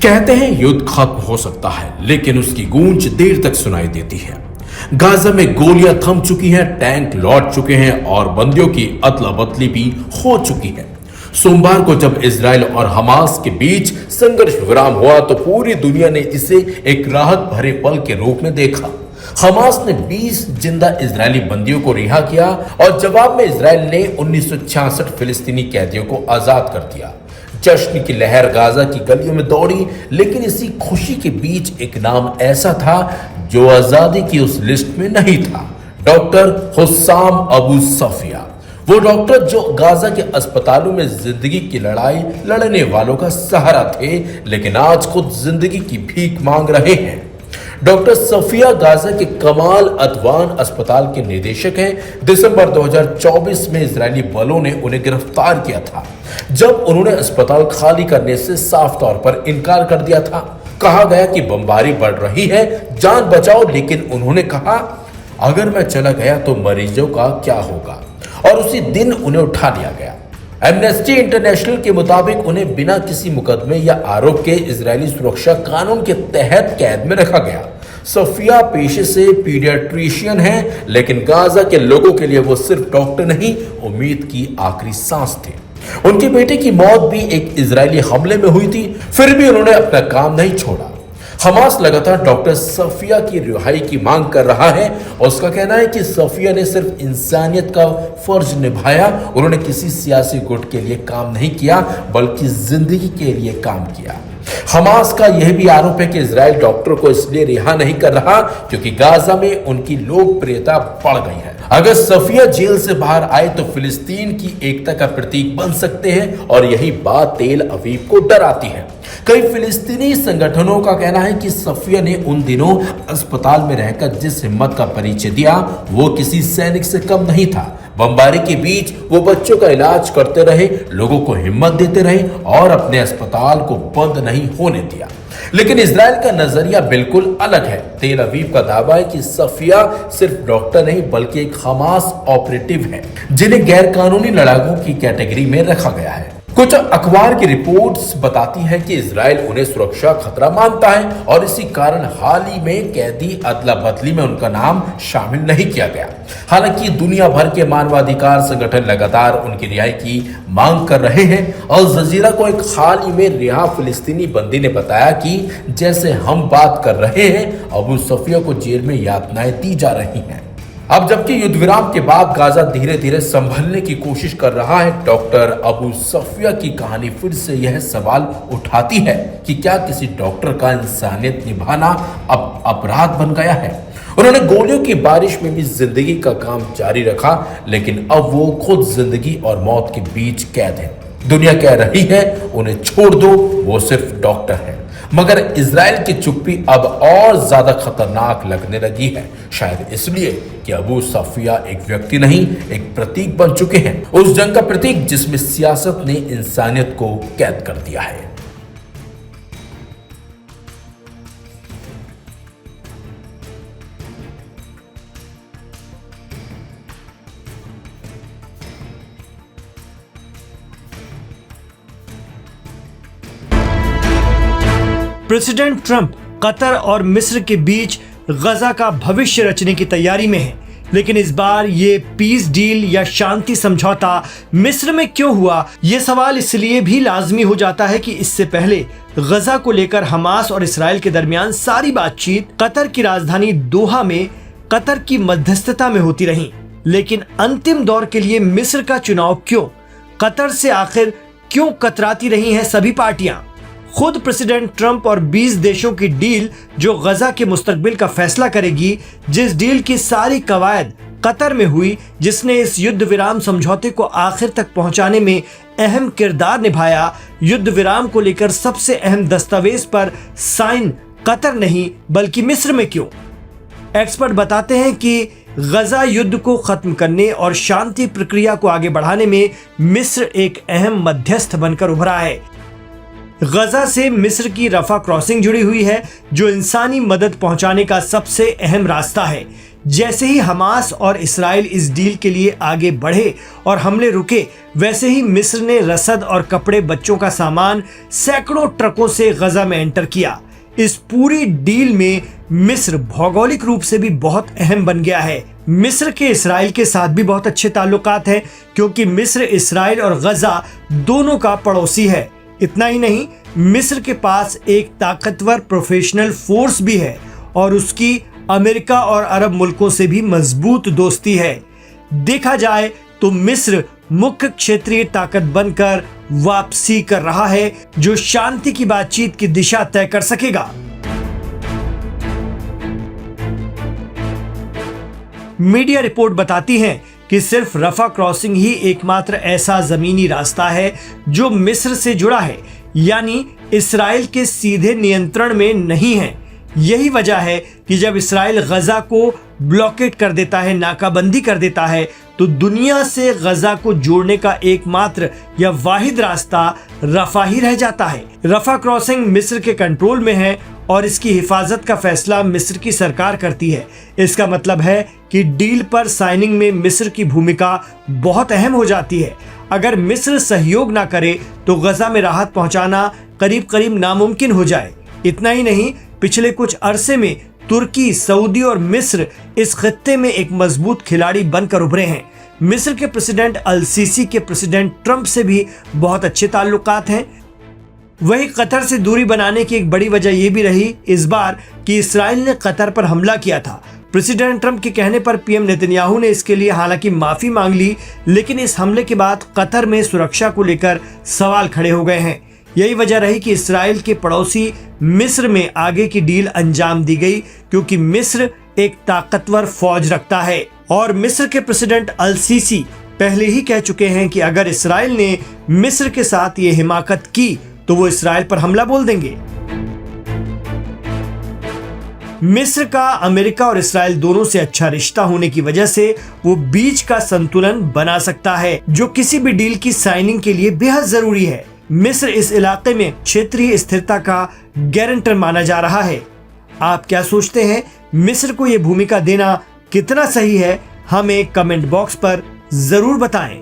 कहते हैं युद्ध खत्म हो सकता है, लेकिन उसकी गूंज देर तक सुनाई देती है। गाजा में गोलियां थम चुकी हैं, टैंक लौट चुके हैं और बंदियों की अदला बदली भी हो चुकी है। सोमवार को जब इजराइल और हमास के बीच संघर्ष विराम हुआ तो पूरी दुनिया ने इसे एक राहत भरे पल के रूप में देखा। हमास ने 20 जिंदा इजरायली बंदियों को रिहा किया और जवाब में इजराइल ने 1966 फिलिस्तीनी कैदियों को आजाद कर दिया। जश्न की लहर गाजा की गलियों में दौड़ी, लेकिन इसी खुशी के बीच एक नाम ऐसा था जो आजादी की उस लिस्ट में नहीं था। डॉक्टर हुस्साम अबू सफिया, वो डॉक्टर जो गाजा के अस्पतालों में जिंदगी की लड़ाई लड़ने वालों का सहारा थे, लेकिन आज खुद जिंदगी की भीख मांग रहे हैं। डॉक्टर सफिया गाजा के कमाल अदवान अस्पताल के निदेशक हैं। दिसंबर 2024 में इजरायली बलों ने उन्हें गिरफ्तार किया था, जब उन्होंने अस्पताल खाली करने से साफ तौर पर इनकार कर दिया था। कहा गया कि बमबारी बढ़ रही है, जान बचाओ, लेकिन उन्होंने कहा अगर मैं चला गया तो मरीजों का क्या होगा, और उसी दिन उन्हें उठा लिया गया। एमनेस्टी इंटरनेशनल के मुताबिक उन्हें बिना किसी मुकदमे या आरोप के इजरायली सुरक्षा कानून के तहत कैद में रखा गया। सफिया पेशे से पीडियाट्रिशियन हैं, लेकिन गाजा के लोगों के लिए वो सिर्फ डॉक्टर नहीं, उम्मीद की आखिरी सांस थे। उनके बेटे की मौत भी एक इजरायली हमले में हुई थी, फिर भी उन्होंने अपना काम नहीं छोड़ा। हमास लगातार डॉक्टर सफिया की रिहाई की मांग कर रहा है और उसका कहना है कि सफिया ने सिर्फ इंसानियत का फर्ज निभाया। उन्होंने किसी सियासी गुट के लिए काम नहीं किया, बल्कि जिंदगी के लिए काम किया। हमास का यह भी आरोप है कि इजराइल डॉक्टर को इसलिए रिहा नहीं कर रहा क्योंकि गाजा में उनकी लोकप्रियता बढ़ गई है। अगर सफिया जेल से बाहर आए तो फिलिस्तीन की एकता का प्रतीक बन सकते हैं और यही बात तेल अवीव को डराती है। कई फिलिस्तीनी संगठनों का कहना है कि सफिया ने उन दिनों अस्पताल में रहकर जिस हिम्मत का परिचय दिया वो किसी सैनिक से कम नहीं था। बमबारी के बीच वो बच्चों का इलाज करते रहे, लोगों को हिम्मत देते रहे और अपने अस्पताल को बंद नहीं होने दिया। लेकिन इजराइल का नजरिया बिल्कुल अलग है। तेल अवीव का दावा है कि सफिया सिर्फ डॉक्टर नहीं बल्कि एक हमास ऑपरेटिव है, जिन्हें गैर कानूनी लड़ाकों की कैटेगरी में रखा गया है। कुछ अखबार की रिपोर्ट्स बताती है कि इजराइल उन्हें सुरक्षा खतरा मानता है और इसी कारण हाल ही में कैदी अदला बदली में उनका नाम शामिल नहीं किया गया। हालांकि दुनिया भर के मानवाधिकार संगठन लगातार उनकी रिहाई की मांग कर रहे हैं। अल जजीरा को एक हाल ही में रिहा फिलिस्तीनी बंदी ने बताया कि जैसे हम बात कर रहे हैं, अबू सफिया को जेल में यातनाएं दी जा रही हैं। अब जबकि युद्ध विराम के बाद गाजा धीरे धीरे संभलने की कोशिश कर रहा है, डॉक्टर अबू सफिया की कहानी फिर से यह सवाल उठाती है कि क्या किसी डॉक्टर का इंसानियत निभाना अब अपराध बन गया है। उन्होंने गोलियों की बारिश में भी जिंदगी का काम जारी रखा, लेकिन अब वो खुद जिंदगी और मौत के बीच कैद है। दुनिया कह रही है उन्हें छोड़ दो, वो सिर्फ डॉक्टर है। मगर इजराइल की चुप्पी अब और ज्यादा खतरनाक लगने लगी है, शायद इसलिए कि अबू सफिया एक व्यक्ति नहीं, एक प्रतीक बन चुके हैं। उस जंग का प्रतीक जिसमें सियासत ने इंसानियत को कैद कर दिया है। प्रेसिडेंट ट्रंप कतर और मिस्र के बीच गजा का भविष्य रचने की तैयारी में है, लेकिन इस बार ये पीस डील या शांति समझौता मिस्र में क्यों हुआ, ये सवाल इसलिए भी लाजमी हो जाता है कि इससे पहले गजा को लेकर हमास और इसराइल के दरमियान सारी बातचीत कतर की राजधानी दोहा में कतर की मध्यस्थता में होती रही। लेकिन अंतिम दौर के लिए मिस्र का चुनाव क्यों? कतर से आखिर क्यों कतराती रही हैं सभी पार्टियां? खुद प्रेसिडेंट ट्रंप और 20 देशों की डील जो गजा के मुस्तकबिल का फैसला करेगी, जिस डील की सारी कवायद कतर में हुई, जिसने इस युद्ध विराम समझौते को आखिर तक पहुंचाने में अहम किरदार निभाया, युद्ध विराम को लेकर सबसे अहम दस्तावेज पर साइन कतर नहीं बल्कि मिस्र में क्यों? एक्सपर्ट बताते हैं कि गजा युद्ध को खत्म करने और शांति प्रक्रिया को आगे बढ़ाने में मिस्र एक अहम मध्यस्थ बनकर उभरा है। गजा से मिस्र की रफा क्रॉसिंग जुड़ी हुई है, जो इंसानी मदद पहुंचाने का सबसे अहम रास्ता है। जैसे ही हमास और इसराइल इस डील के लिए आगे बढ़े और हमले रुके, वैसे ही मिस्र ने रसद और कपड़े, बच्चों का सामान सैकड़ों ट्रकों से गजा में एंटर किया। इस पूरी डील में मिस्र भौगोलिक रूप से भी बहुत अहम बन गया है। मिस्र के इसराइल के साथ भी बहुत अच्छे ताल्लुकात हैं, क्योंकि मिस्र इसराइल और गजा दोनों का पड़ोसी है। इतना ही नहीं, मिस्र के पास एक ताकतवर प्रोफेशनल फोर्स भी है और उसकी अमेरिका और अरब मुल्कों से भी मजबूत दोस्ती है। देखा जाए तो मिस्र मुख्य क्षेत्रीय ताकत बनकर वापसी कर रहा है, जो शांति की बातचीत की दिशा तय कर सकेगा। मीडिया रिपोर्ट बताती है कि सिर्फ रफा क्रॉसिंग ही एकमात्र ऐसा जमीनी रास्ता है जो मिस्र से जुड़ा है, यानी इसराइल के सीधे नियंत्रण में नहीं है। यही वजह है कि जब इसराइल गजा को ब्लॉकेट कर देता है, नाकाबंदी कर देता है, तो दुनिया से गजा को जोड़ने का एकमात्र या वाहिद रास्ता रफा ही रह जाता है। रफा क्रॉसिंग मिस्र के कंट्रोल में है और इसकी हिफाजत का फैसला मिस्र की सरकार करती है। इसका मतलब है कि डील पर साइनिंग में मिस्र की भूमिका बहुत अहम हो जाती है। अगर मिस्र सहयोग ना करे तो गजा में राहत पहुंचाना करीब करीब नामुमकिन हो जाए। इतना ही नहीं, पिछले कुछ अरसे में तुर्की, सऊदी और मिस्र इस खित्ते में एक मजबूत खिलाड़ी बनकर उभरे हैं। मिस्र के प्रेसिडेंट अल सीसी के प्रेसिडेंट ट्रंप से भी बहुत अच्छे ताल्लुकात हैं। वही कतर से दूरी बनाने की एक बड़ी वजह यह भी रही इस बार कि इसराइल ने कतर पर हमला किया था। प्रेसिडेंट ट्रंप के कहने पर पीएम नेतन्याहू ने इसके लिए हालांकि माफी मांग ली, लेकिन इस हमले के बाद कतर में सुरक्षा को लेकर सवाल खड़े हो गए हैं। यही वजह रही कि इसराइल के पड़ोसी मिस्र में आगे की डील अंजाम दी गई, क्योंकि मिस्र एक ताकतवर फौज रखता है और मिस्र के प्रेसिडेंट अल सीसी पहले ही कह चुके हैं कि अगर इसराइल ने मिस्र के साथ ये हिमाकत की तो वो इसराइल पर हमला बोल देंगे। मिस्र का अमेरिका और इसराइल दोनों से अच्छा रिश्ता होने की वजह से वो बीच का संतुलन बना सकता है, जो किसी भी डील की साइनिंग के लिए बेहद जरूरी है। मिस्र इस इलाके में क्षेत्रीय स्थिरता का गारंटर माना जा रहा है। आप क्या सोचते हैं, मिस्र को यह भूमिका देना कितना सही है? हमें कमेंट बॉक्स पर जरूर बताएं।